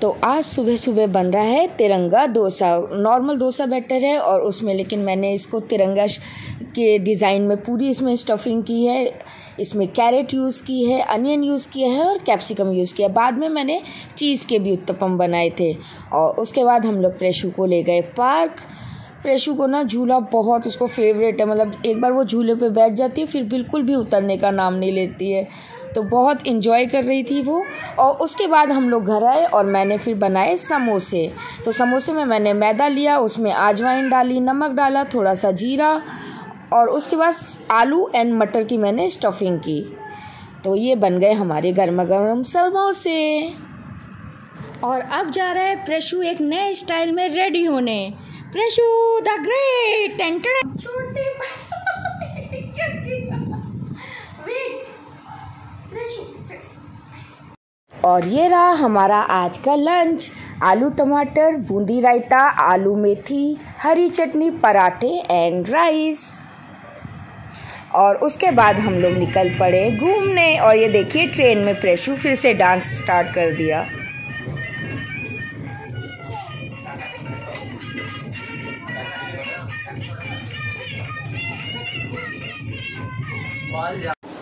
तो आज सुबह सुबह बन रहा है तिरंगा डोसा। नॉर्मल डोसा बेटर है और उसमें लेकिन मैंने इसको तिरंगा के डिज़ाइन में पूरी इसमें स्टफिंग की है। इसमें कैरेट यूज़ की है, अनियन यूज़ किया है और कैप्सिकम यूज़ किया। बाद में मैंने चीज़ के भी उत्तपम बनाए थे। और उसके बाद हम लोग प्रेशू को ले गए पार्क। प्रेशू को ना झूला बहुत उसको फेवरेट है, मतलब एक बार वो झूले पे बैठ जाती है फिर बिल्कुल भी उतरने का नाम नहीं लेती है। तो बहुत इन्जॉय कर रही थी वो। और उसके बाद हम लोग घर आए और मैंने फिर बनाए समोसे। तो समोसे में मैंने मैदा लिया, उसमें अजवाइन डाली, नमक डाला, थोड़ा सा जीरा और उसके बाद आलू एंड मटर की मैंने स्टफिंग की। तो ये बन गए हमारे गर्मा गर्म समोसे। और अब जा रहा है प्रेशू एक नए स्टाइल में रेडी होने। प्रेशू द ग्रेट छोटे और ये रहा हमारा आज का लंच। आलू टमाटर, बूंदी रायता, आलू मेथी, हरी चटनी, पराठे एंड राइस। और उसके बाद हम लोग निकल पड़े घूमने। और ये देखिए ट्रेन में प्रेशू फिर से डांस स्टार्ट कर दिया।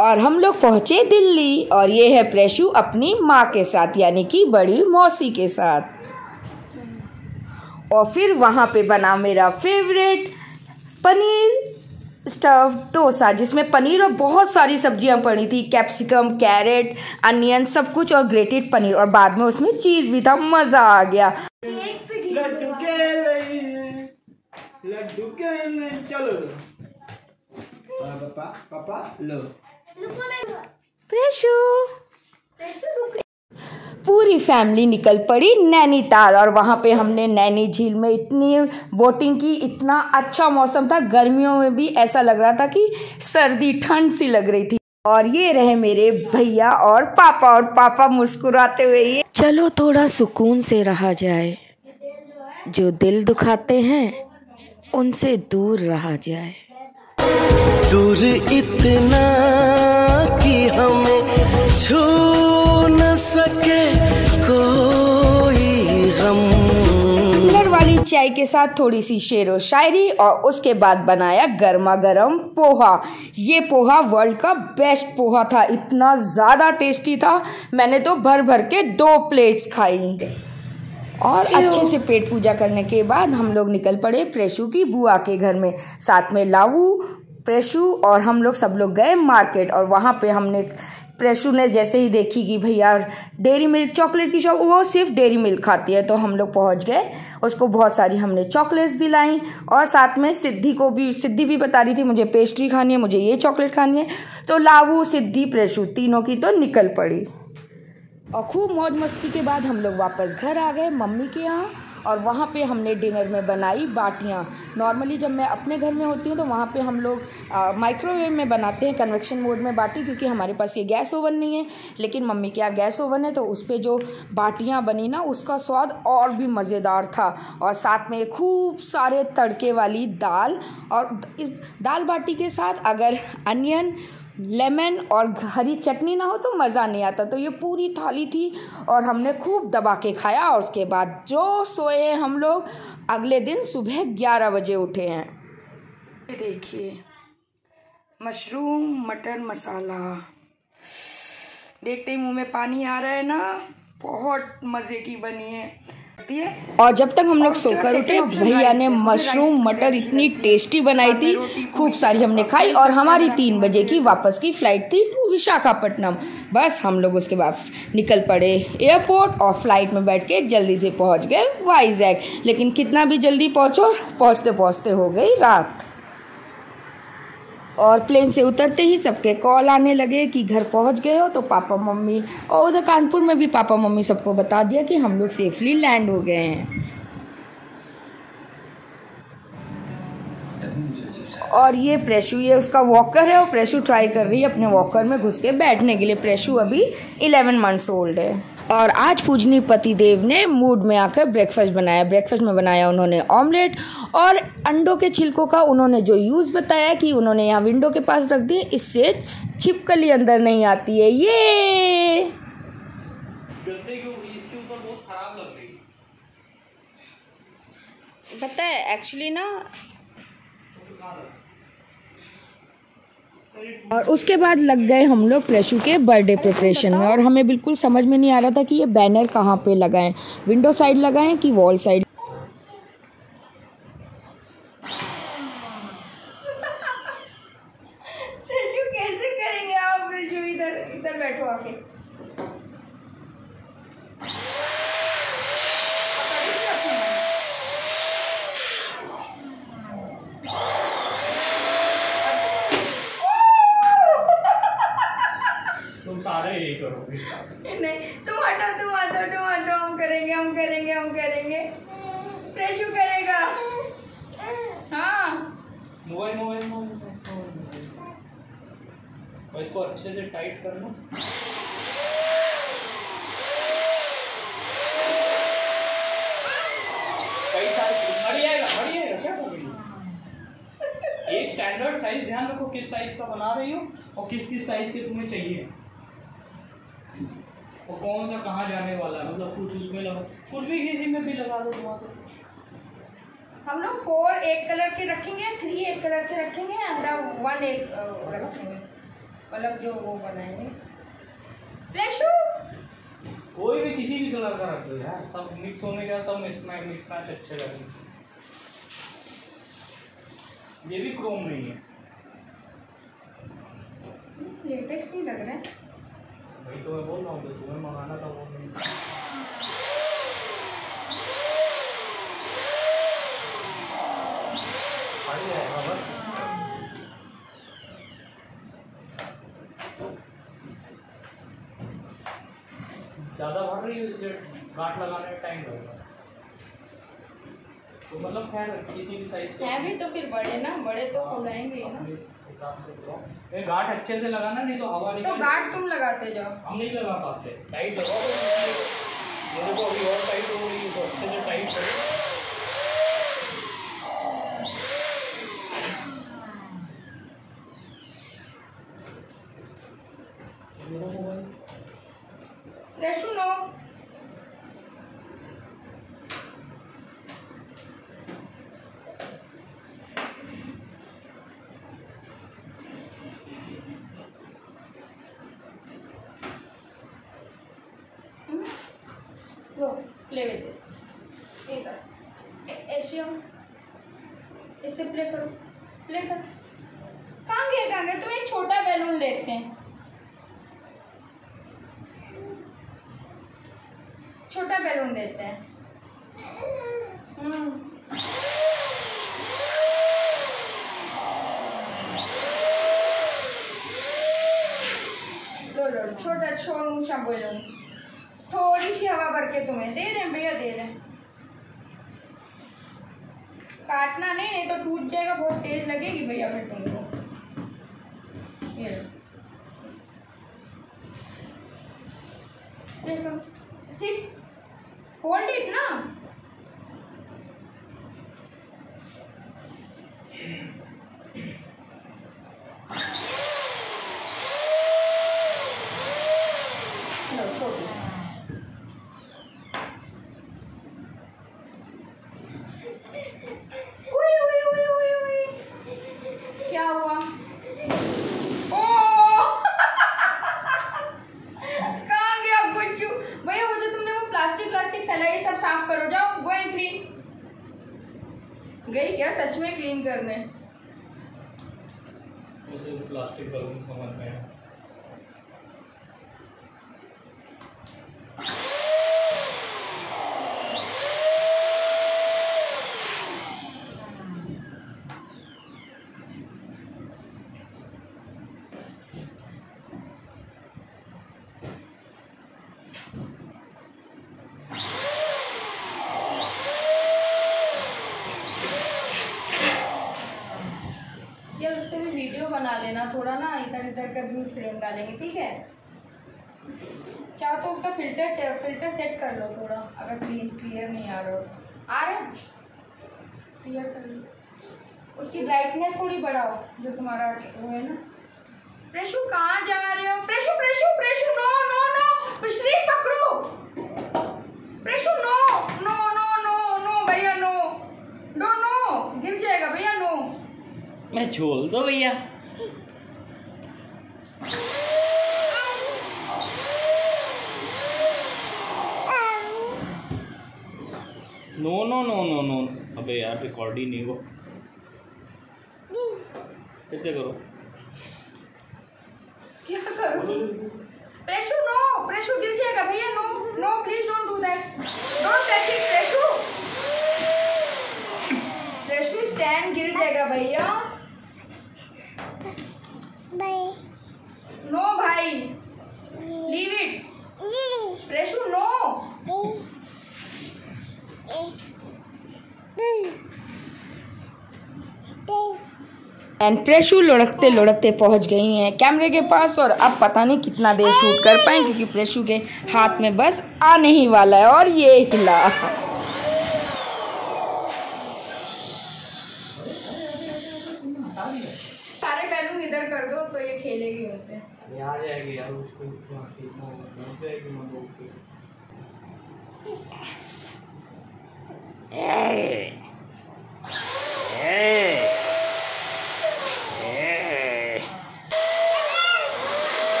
और हम लोग पहुँचे दिल्ली और ये है प्रेशू अपनी माँ के साथ यानी कि बड़ी मौसी के साथ। और फिर वहाँ पे बना मेरा फेवरेट पनीर स्टफ डोसा, जिसमें पनीर और बहुत सारी सब्जियाँ पड़ी थी, कैप्सिकम, कैरेट, अनियन, सब कुछ और ग्रेटेड पनीर और बाद में उसमें चीज़ भी था। मज़ा आ गया। चलो पापा लो प्रेशू। पूरी फैमिली निकल पड़ी नैनीताल और वहाँ पे हमने नैनी झील में इतनी बोटिंग की। इतना अच्छा मौसम था, गर्मियों में भी ऐसा लग रहा था कि सर्दी ठंड सी लग रही थी। और ये रहे मेरे भैया और पापा मुस्कुराते हुए। ये चलो थोड़ा सुकून से रहा जाए, जो दिल दुखाते हैं उनसे दूर रहा जाए। दूर इतना कि हमें छू न सके कोई गम। कूलर वाली चाय के साथ थोड़ी सी शेरो शायरी और उसके बाद बनाया गर्मा गर्म पोहा। ये पोहा वर्ल्ड का बेस्ट पोहा था, इतना ज़्यादा टेस्टी था। मैंने तो भर भर के 2 प्लेट्स खाई। और अच्छे से पेट पूजा करने के बाद हम लोग निकल पड़े प्रेशू की बुआ के घर में। साथ में लावू, प्रेशू और हम लोग सब लोग गए मार्केट। और वहाँ पे हमने प्रेशू ने जैसे ही देखी कि भैया डेयरी मिल्क चॉकलेट की शॉप, वो सिर्फ डेयरी मिल्क खाती है, तो हम लोग पहुँच गए। उसको बहुत सारी हमने चॉकलेट्स दिलाई और साथ में सिद्धि भी बता रही थी मुझे पेस्ट्री खानी है, मुझे ये चॉकलेट खानी है। तो लावू, सिद्धि, प्रेशू तीनों की तो निकल पड़ी। और खूब मौज मस्ती के बाद हम लोग वापस घर आ गए मम्मी के यहाँ। और वहाँ पे हमने डिनर में बनाई बाटियाँ। नॉर्मली जब मैं अपने घर में होती हूँ तो वहाँ पे हम लोग माइक्रोवेव में बनाते हैं, कन्वेक्शन मोड में बाटी, क्योंकि हमारे पास ये गैस ओवन नहीं है। लेकिन मम्मी के यहाँ गैस ओवन है, तो उस पर जो बाटियाँ बनी ना उसका स्वाद और भी मज़ेदार था। और साथ में खूब सारे तड़के वाली दाल, और दाल बाटी के साथ अगर अनियन, लेमन और हरी चटनी ना हो तो मज़ा नहीं आता। तो ये पूरी थाली थी और हमने खूब दबा के खाया। और उसके बाद जो सोए हम लोग, अगले दिन सुबह 11 बजे उठे हैं। देखिए मशरूम मटर मसाला, देखते ही मुंह में पानी आ रहा है ना, बहुत मज़े की बनी है। और जब तक हम लोग सोकर उठे, भैया ने मशरूम मटर इतनी टेस्टी बनाई थी, खूब सारी हमने खाई। और हमारी 3 बजे की वापस की फ़्लाइट थी विशाखापट्टनम। बस हम लोग उसके बाद निकल पड़े एयरपोर्ट और फ्लाइट में बैठ के जल्दी से पहुंच गए वाइजैक। लेकिन कितना भी जल्दी पहुंचो, पहुंचते पहुंचते हो गई रात। और प्लेन से उतरते ही सबके कॉल आने लगे कि घर पहुंच गए हो। तो पापा मम्मी और उधर कानपुर में भी पापा मम्मी सबको बता दिया कि हम लोग सेफली लैंड हो गए हैं। और ये प्रेशू, ये उसका वॉकर है और प्रेशू ट्राई कर रही है अपने वॉकर में घुस के बैठने के लिए। प्रेशू अभी 11 मंथ्स ओल्ड है। और आज पूजनी पतिदेव ने मूड में आकर ब्रेकफास्ट बनाया। ब्रेकफास्ट में बनाया उन्होंने ऑमलेट और अंडों के छिलकों का उन्होंने जो यूज़ बताया कि उन्होंने यहाँ विंडो के पास रख दिए, इससे छिपकली अंदर नहीं आती है। ये खराब लग रही। पता है एक्चुअली ना, और उसके बाद लग गए हम लोग प्रेशू के बर्थडे प्रिपरेशन में, और हमें बिल्कुल समझ में नहीं आ रहा था कि ये बैनर कहाँ पे लगाएं, विंडो साइड लगाएं कि वॉल साइड। प्रेशू कैसे करेंगे आप? प्रेशू इधर इधर बैठो आके। सारे यही करोगे? नहीं, तुम हटो, हम करेंगे। प्रेशू करेगा। हाँ, मोबाइल और इसको अच्छे से टाइट करना। कई सारे बढ़ जाएगा क्या करोगे? एक स्टैंडर्ड साइज ध्यान रखो, किस साइज का बना रही हो और किस साइज के तुम्हें चाहिए, और कौन सा कहाँ जाने वाला है, मतलब कुछ उसमें लगा, कुछ भी किसी में भी लगा दो तुम्हारा। हम लोग 4 एक कलर के रखेंगे, 3 एक कलर के रखेंगे, अंदर 1 एक रखेंगे, मतलब जो वो बनाएंगे। प्रेशू कोई भी किसी भी कलर का रख दो यार, सब मिक्स होने का, सब मिक्स मैच अच्छे लगेंगे। ये भी क्रोम नहीं है, लेटेक्स नहीं लग रहा है। वही तो मैं बोल रहा हूँ, तो तुम्हें मंगाना था वो नहीं। ज़्यादा भर रही है, इसलिए गांठ लगाने में टाइम लगेगा। तो मतलब खैर किसी भी साइज है भी तो फिर बड़े ना, बड़े तो खुलाएंगे ना हिसाब से। गांठ अच्छे से लगाना, नहीं तो हवा निकल। तो गांठ तुम लगाते जाओ, हम नहीं लगा पाते। टाइट लगाओ, मेरे को अभी और टाइट हो रही है, तो अच्छे से टाइट करो। प्रेशू नो, लो प्ले विद इट, ऐसे इससे प्ले करो, प्ले कर। कहाँ गया? तुम एक छोटा बैलून लेते हैं, छोटा बैलून देते हैं। लो छोटा सा बैलून, थोड़ी सी हवा भर के तुम्हें दे रहे हैं भैया, दे रहे हैं। काटना नहीं तो टूट जाएगा, बहुत तेज लगेगी भैया फिर तुमको। ये देखो, सिट, होल्ड इट ना। क्या हुआ? कहाँ गया गुज्जू भैया? वो जो तुमने वो प्लास्टिक फैला, ये सब साफ करो, जाओ, गो एंड क्लीन। गई क्या सच में क्लीन करने? उसे प्लास्टिक बैलून समझ में है। उससे भी वीडियो बना लेना थोड़ा ना, इधर इधर का भी फ्रेम डालेंगे, ठीक है? चाहो तो उसका फिल्टर सेट कर लो थोड़ा, अगर क्लियर नहीं आ रहा हो। आ रहा है? क्लियर कर लो, उसकी ब्राइटनेस थोड़ी बढ़ाओ, जो तुम्हारा वो है ना। प्रेशू कहाँ जा रहे हो? प्रेशू नो नो नो, श्री पकड़ो। Preshu no no no no no भैया नो नो नो, गिर जाएगा भैया नो। मैं छोड़ दो भैया। No no no no no, अबे यार रिकॉर्ड ही नहीं वो। फिर से करो। क्या करूं? प्रेशु नो, प्रेशु गिर जाएगा भैया no no, please don't do that, don't touch it Preshu. Preshu stand गिर जाएगा भैया। नो भाई, leave it Preshu no. And Preshu लुढ़कते लुढ़कते पहुंच गई हैं कैमरे के पास, और अब पता नहीं कितना देर शूट कर पाए, क्योंकि प्रेशु के हाथ में बस आने ही वाला है और ये हिला। सारे बैलून इधर कर दो तो ये खेलेगी उनसे। आ जाएगी यार उसको।